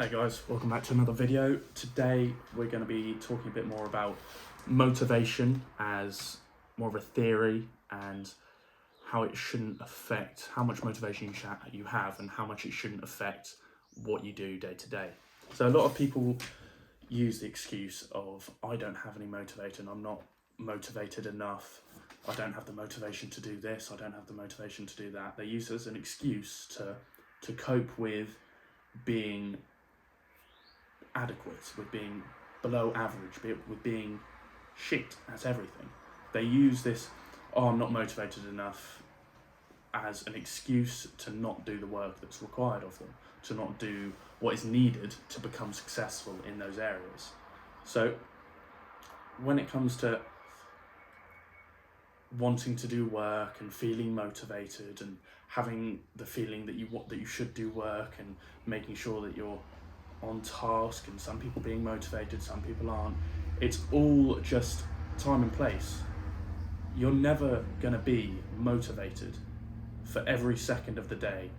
Hey guys, welcome back to another video. Today we're going to be talking a bit more about motivation as more of a theory and how it shouldn't affect how much motivation you have and how much it shouldn't affect what you do day to day. So a lot of people use the excuse of I don't have any motivation, I'm not motivated enough, I don't have the motivation to do this, I don't have the motivation to do that. They use it as an excuse to cope with being adequate, with being below average, with being shit at everything. They use this, oh, I'm not motivated enough, as an excuse to not do the work that's required of them, to not do what is needed to become successful in those areas. So when it comes to wanting to do work and feeling motivated and having the feeling that you should do work and making sure that you're on task, and some people being motivated, some people aren't, it's all just time and place. You're never going to be motivated for every second of the day,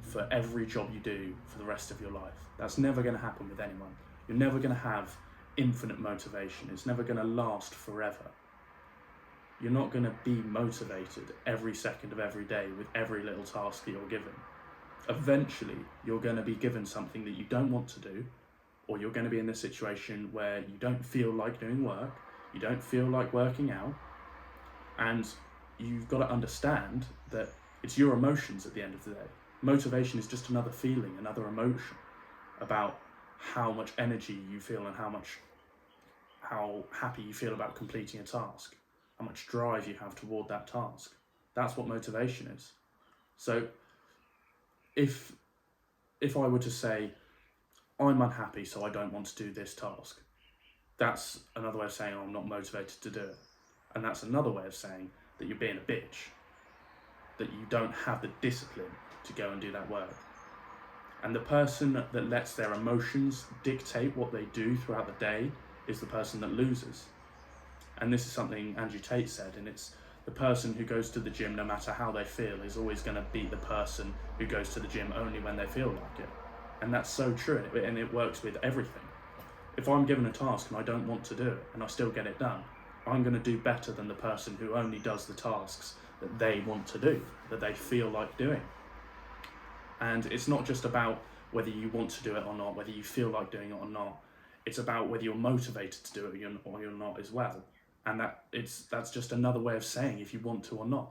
for every job you do for the rest of your life. That's never going to happen with anyone. You're never going to have infinite motivation. It's never going to last forever. You're not going to be motivated every second of every day with every little task that you're given. Eventually, you're going to be given something that you don't want to do, or you're going to be in this situation where you don't feel like doing work, you don't feel like working out, and you've got to understand that it's your emotions at the end of the day. Motivation is just another feeling, another emotion about how much energy you feel and how happy you feel about completing a task, how much drive you have toward that task. That's what motivation is. So if I were to say, I'm unhappy so I don't want to do this task, that's another way of saying, oh, I'm not motivated to do it. And that's another way of saying that you're being a bitch, that you don't have the discipline to go and do that work. And the person that lets their emotions dictate what they do throughout the day is the person that loses. And this is something Andrew Tate said, and it's the person who goes to the gym no matter how they feel is always going to be the person who goes to the gym only when they feel like it. And that's so true, and it works with everything. If I'm given a task and I don't want to do it and I still get it done, I'm going to do better than the person who only does the tasks that they want to do, that they feel like doing. And it's not just about whether you want to do it or not, whether you feel like doing it or not. It's about whether you're motivated to do it or you're not as well. And that's just another way of saying if you want to or not.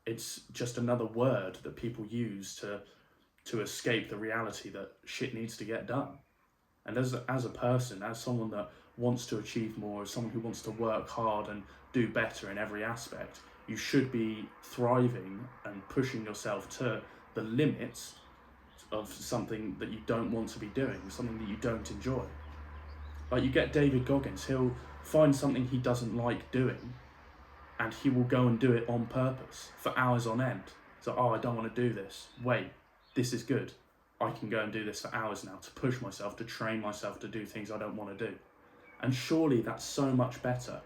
It's just another word that people use to escape the reality that shit needs to get done. And as a person, as someone that wants to achieve more, as someone who wants to work hard and do better in every aspect, you should be thriving and pushing yourself to the limits of something that you don't want to be doing, something that you don't enjoy. Like, you get David Goggins, he'll find something he doesn't like doing and he will go and do it on purpose for hours on end. So, oh, I don't want to do this. Wait, this is good. I can go and do this for hours now to push myself, to train myself to do things I don't want to do. And surely that's so much better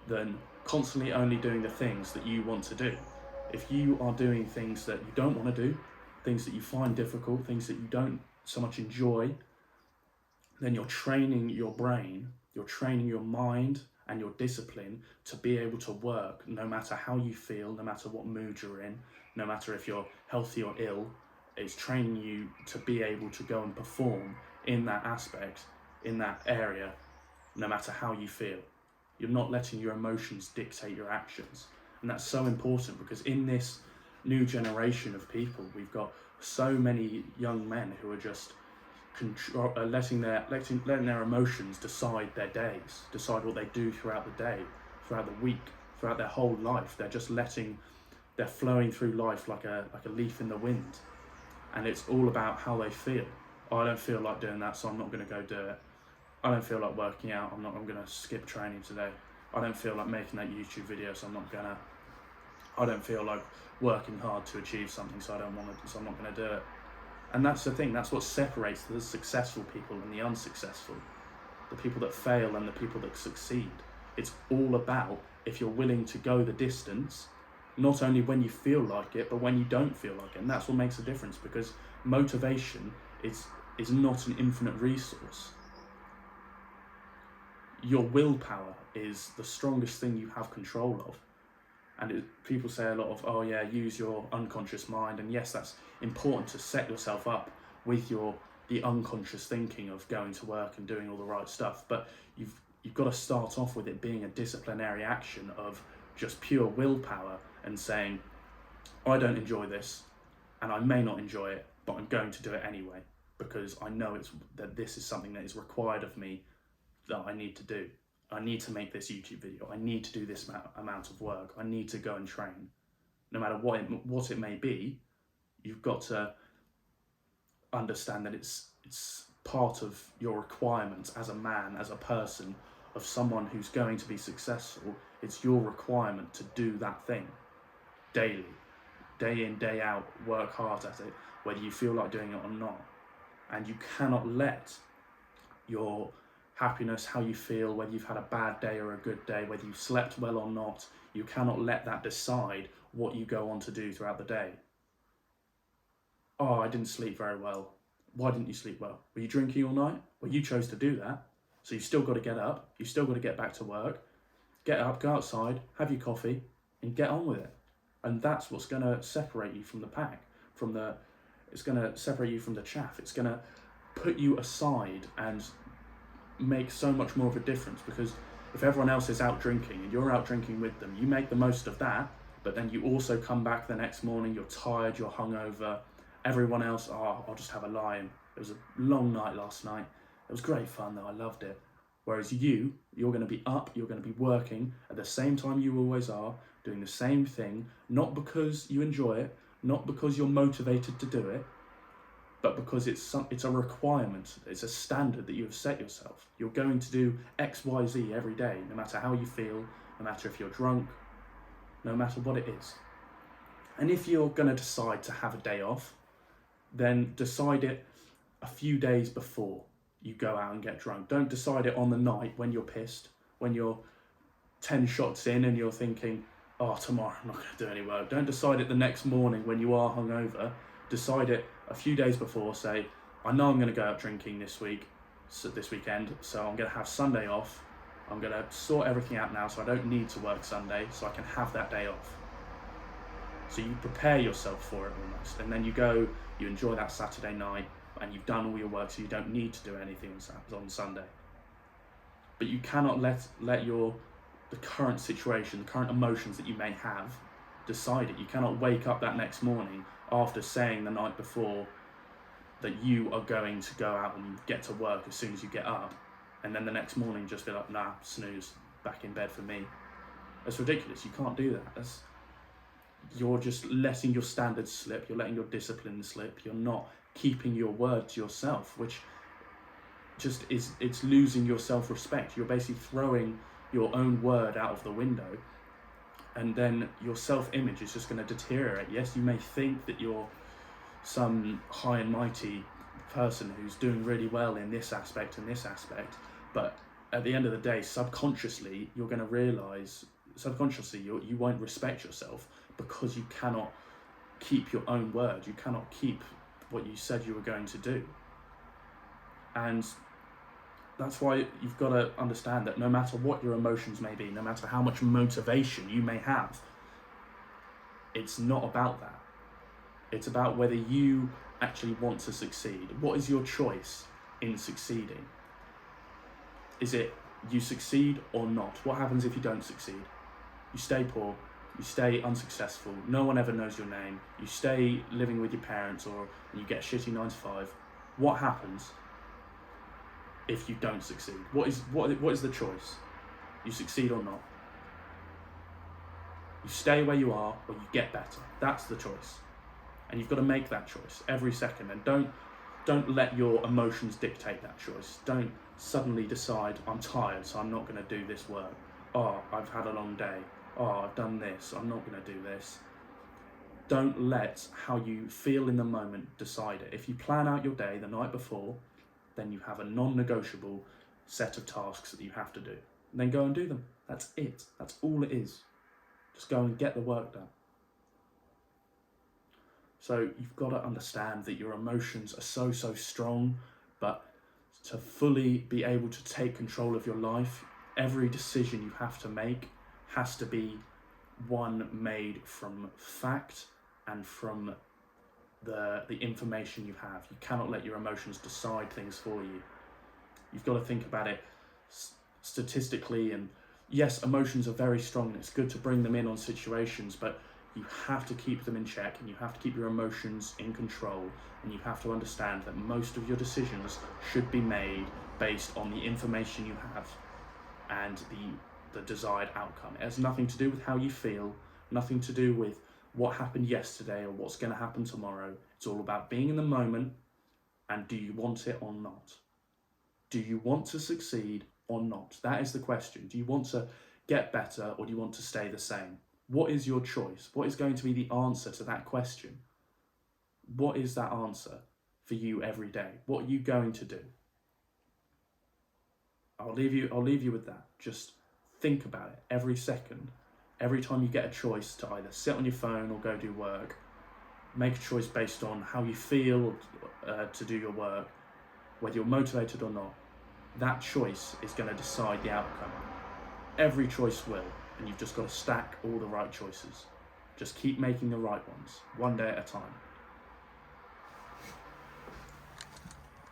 than constantly only doing the things that you want to do. If you are doing things that you don't want to do, things that you find difficult, things that you don't so much enjoy, then you're training your brain, you're training your mind and your discipline to be able to work no matter how you feel, no matter what mood you're in, no matter if you're healthy or ill. It's training you to be able to go and perform in that aspect, in that area, no matter how you feel. You're not letting your emotions dictate your actions. And that's so important, because in this new generation of people, we've got so many young men who are just letting their emotions decide their days, decide what they do throughout the day, throughout the week, throughout their whole life. They're flowing through life like a leaf in the wind. And it's all about how they feel. Oh, I don't feel like doing that, so I'm not going to go do it. I don't feel like working out, I'm going to skip training today. I don't feel like making that YouTube video, so I don't feel like working hard to achieve something, so I'm not going to do it. And that's the thing, that's what separates the successful people and the unsuccessful, the people that fail and the people that succeed. It's all about if you're willing to go the distance, not only when you feel like it, but when you don't feel like it. And that's what makes a difference, because motivation is is not an infinite resource. Your willpower is the strongest thing you have control of. And people say a lot of, oh yeah, use your unconscious mind. And yes, that's important to set yourself up with the unconscious thinking of going to work and doing all the right stuff. But you've got to start off with it being a disciplinary action of just pure willpower and saying, I don't enjoy this and I may not enjoy it, but I'm going to do it anyway because I know that this is something that is required of me that I need to do. I need to make this YouTube video. I need to do this amount of work. I need to go and train. No matter what it may be, you've got to understand that it's part of your requirements as a man, as a person, of someone who's going to be successful. It's your requirement to do that thing daily, day in, day out, work hard at it, whether you feel like doing it or not. And you cannot let your happiness, how you feel, whether you've had a bad day or a good day, whether you've slept well or not, you cannot let that decide what you go on to do throughout the day. Oh, I didn't sleep very well. Why didn't you sleep well? Were you drinking all night? Well, you chose to do that. So you've still got to get up. You've still got to get back to work. Get up, go outside, have your coffee, and get on with it. And that's what's going to separate you from the pack, it's going to separate you from the chaff. It's going to put you aside and make so much more of a difference, because if everyone else is out drinking and you're out drinking with them, you make the most of that, but then you also come back the next morning, you're tired, you're hungover. Everyone else, oh, I'll just have a lie. It was a long night last night. It was great fun though, I loved it. Whereas you're going to be up, you're going to be working at the same time you always are, doing the same thing, not because you enjoy it, not because you're motivated to do it, but because it's a requirement, it's a standard that you have set yourself. You're going to do X, Y, Z every day, no matter how you feel, no matter if you're drunk, no matter what it is. And if you're going to decide to have a day off, then decide it a few days before you go out and get drunk. Don't decide it on the night when you're pissed, when you're 10 shots in and you're thinking, oh, tomorrow I'm not going to do any work. Don't decide it the next morning when you are hungover. Decide it a few days before. Say, I know I'm going to go out drinking this weekend, so I'm going to have Sunday off. I'm going to sort everything out now so I don't need to work Sunday, so I can have that day off. So you prepare yourself for it almost, and then you go, you enjoy that Saturday night, and you've done all your work, so you don't need to do anything on Sunday. But you cannot let the current situation, the current emotions that you may have, decide it. You cannot wake up that next morning after saying the night before that you are going to go out and get to work as soon as you get up, and then the next morning just be like, nah, snooze, back in bed for me. That's ridiculous. You can't do that. You're just letting your standards slip. You're letting your discipline slip. You're not keeping your word to yourself, which just it's losing your self-respect. You're basically throwing your own word out of the window, and then your self-image is just going to deteriorate. Yes, you may think that you're some high and mighty person who's doing really well in this aspect and this aspect, but at the end of the day, subconsciously, you're going to realize, you won't respect yourself, because you cannot keep your own word. You cannot keep what you said you were going to do. And that's why you've got to understand that no matter what your emotions may be, no matter how much motivation you may have, it's not about that. It's about whether you actually want to succeed. What is your choice in succeeding? Is it you succeed or not? What happens if you don't succeed? You stay poor, you stay unsuccessful, no one ever knows your name, you stay living with your parents, or you get a shitty 9 to 5. What happens if you don't succeed? What is the choice? You succeed or not? You stay where you are, or you get better. That's the choice. And you've got to make that choice every second. And don't let your emotions dictate that choice. Don't suddenly decide, I'm tired, so I'm not going to do this work. Oh, I've had a long day. Oh, I've done this, I'm not going to do this. Don't let how you feel in the moment decide it. If you plan out your day the night before, then you have a non-negotiable set of tasks that you have to do. And then go and do them. That's it. That's all it is. Just go and get the work done. So you've got to understand that your emotions are so strong, but to fully be able to take control of your life, every decision you have to make has to be one made from fact and from the information you have. You cannot let your emotions decide things for you. You've got to think about it statistically, and yes, emotions are very strong and it's good to bring them in on situations, but you have to keep them in check and you have to keep your emotions in control, and you have to understand that most of your decisions should be made based on the information you have and the desired outcome. It has nothing to do with how you feel, nothing to do with what happened yesterday or what's going to happen tomorrow. It's all about being in the moment, and do you want it or not? Do you want to succeed or not? That is the question. Do you want to get better or do you want to stay the same? What is your choice? What is going to be the answer to that question? What is that answer for you every day? What are you going to do? I'll leave you with that. Just think about it every second. Every time you get a choice to either sit on your phone or go do work, make a choice based on how you feel to do your work, whether you're motivated or not. That choice is going to decide the outcome. Every choice will, and you've just got to stack all the right choices. Just keep making the right ones, one day at a time.